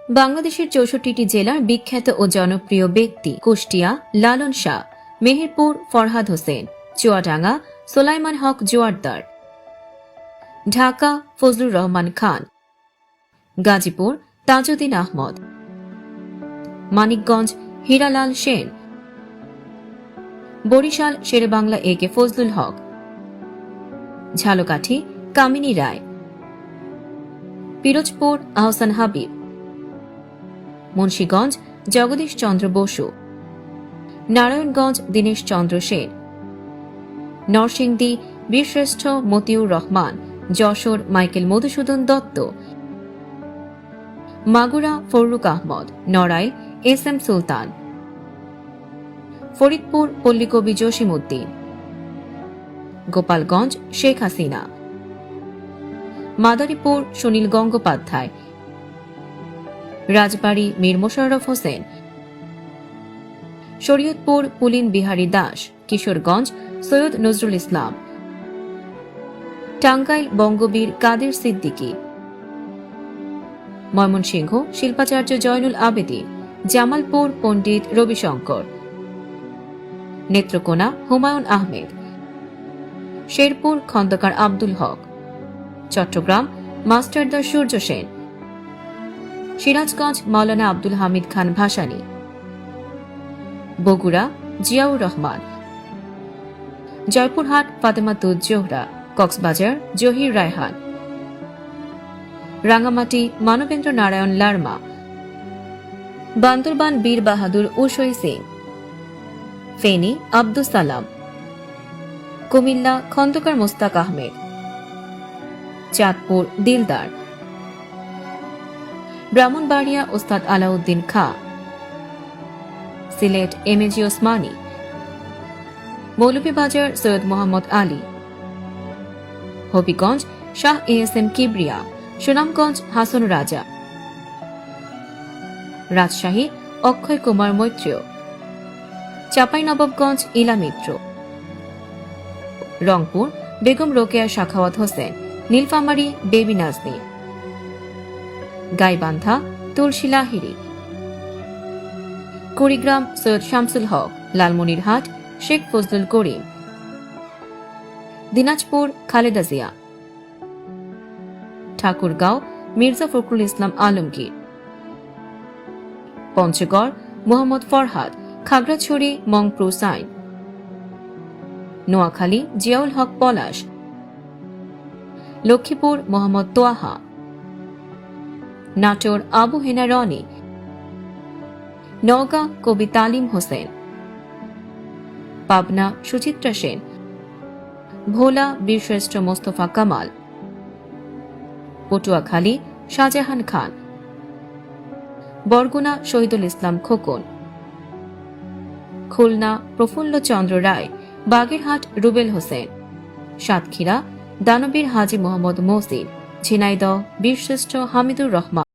বাংলাদেশের ৬৪টি জেলার বিখ্যাত ও জনপ্রিয় ব্যক্তি কুষ্টিয়া লালন শাহ, মেহেরপুর ফরহাদ হোসেন, চুয়াডাঙ্গা সোলাইমান হক জোয়ারদার, ঢাকা ফজলুর রহমান খান, গাজীপুর তাজউদ্দিন আহমদ, মানিকগঞ্জ হীরালাল সেন, বরিশাল শেরেবাংলা এ কে ফজলুল হক, ঝালকাঠি কামিনী রায়, পিরোজপুর আহসান হাবিব, মুন্সীগঞ্জ জগদীশ চন্দ্র বসু, নারায়ণগঞ্জ দীনেশ চন্দ্র সেন, নরসিংদী বীরশ্রেষ্ঠ মতিউর রহমান, যশোর মাইকেল মধুসূদন দত্ত, মাগুরা ফররুক আহমদ, নড়াইল এস এম সুলতান, ফরিদপুর পল্লীকবি জসিম উদ্দিন, গোপালগঞ্জ শেখ হাসিনা, মাদারীপুর সুনীল গঙ্গোপাধ্যায়, রাজবাড়ী মীর মোশাররফ হোসেন, শরীয়তপুর পুলিন বিহারী দাস, কিশোরগঞ্জ সৈয়দ নজরুল ইসলাম, টাঙ্গাইল বঙ্গবীর কাদের সিদ্দিকী, ময়মনসিংহ শিল্পাচার্য জয়নুল আবেদীন, জামালপুর পণ্ডিত রবিশঙ্কর, নেত্রকোনা হুমায়ুন আহমেদ, শেরপুর খন্দকার আব্দুল হক, চট্টগ্রাম মাস্টারদা সূর্য সেন, সিরাজগঞ্জ মাওলানা আব্দুল হামিদ খান ভাসানী, বগুড়া জিয়াউর রহমান, জয়পুরহাট ফাতেমাতুজ জোহরা, কক্সবাজার জহির রায়হান, রাঙ্গামাটি মানবেন্দ্র নারায়ণ লারমা, বান্দরবান বীর বাহাদুর উশই Singh, Feni Abdus Salam, Comilla Khandakar Mostak Ahmed, Chandpur Dildar, Brahmanbaria Ustad Alauddin Khan, Sylhet M A G Osmani, Moulvibazar Syed Mohammad Ali, Habiganj Shah A S M Kibria, Sunamganj Hason Raja, Rajshahi Akshay Kumar Maitreya, Chapainawabganj Ila Mitra, Rangpur Begum Rokeya Sakhawat Hossain, Nilphamari Baby Naznin, Gaibandha Tulsi Lahiri, Kurigram Syed Shamsul Haq, Lalmonirhat Sheikh Fazlul Karim, Dinajpur Khaleda Zia, Thakurgaon Mirza Fakhrul Islam Alamgir, Panchagarh Mohammad Farhad, Khagrachhari Mongpru Sain, Noakhali Ziaul Haque Palash, Lakshmipur Mohammad Toaha, Natore Abu Hena Roni, Naogaon কবি তালিম হোসেন, পাবনা সুচিত্রা সেন, ভোলা বীরশ্রেষ্ঠ মোস্তফা কামাল, পটুয়াখালী শাহজাহান খান, বরগুনা শহীদুল ইসলাম খোকন, খুলনা প্রফুল্ল চন্দ্র রায়, বাগেরহাট রুবেল হোসেন, সাতক্ষীরা দানবীর হাজী মোহাম্মদ মহসিন, ঝিনাইদহ বীরশ্রেষ্ঠ হামিদুর রহমান।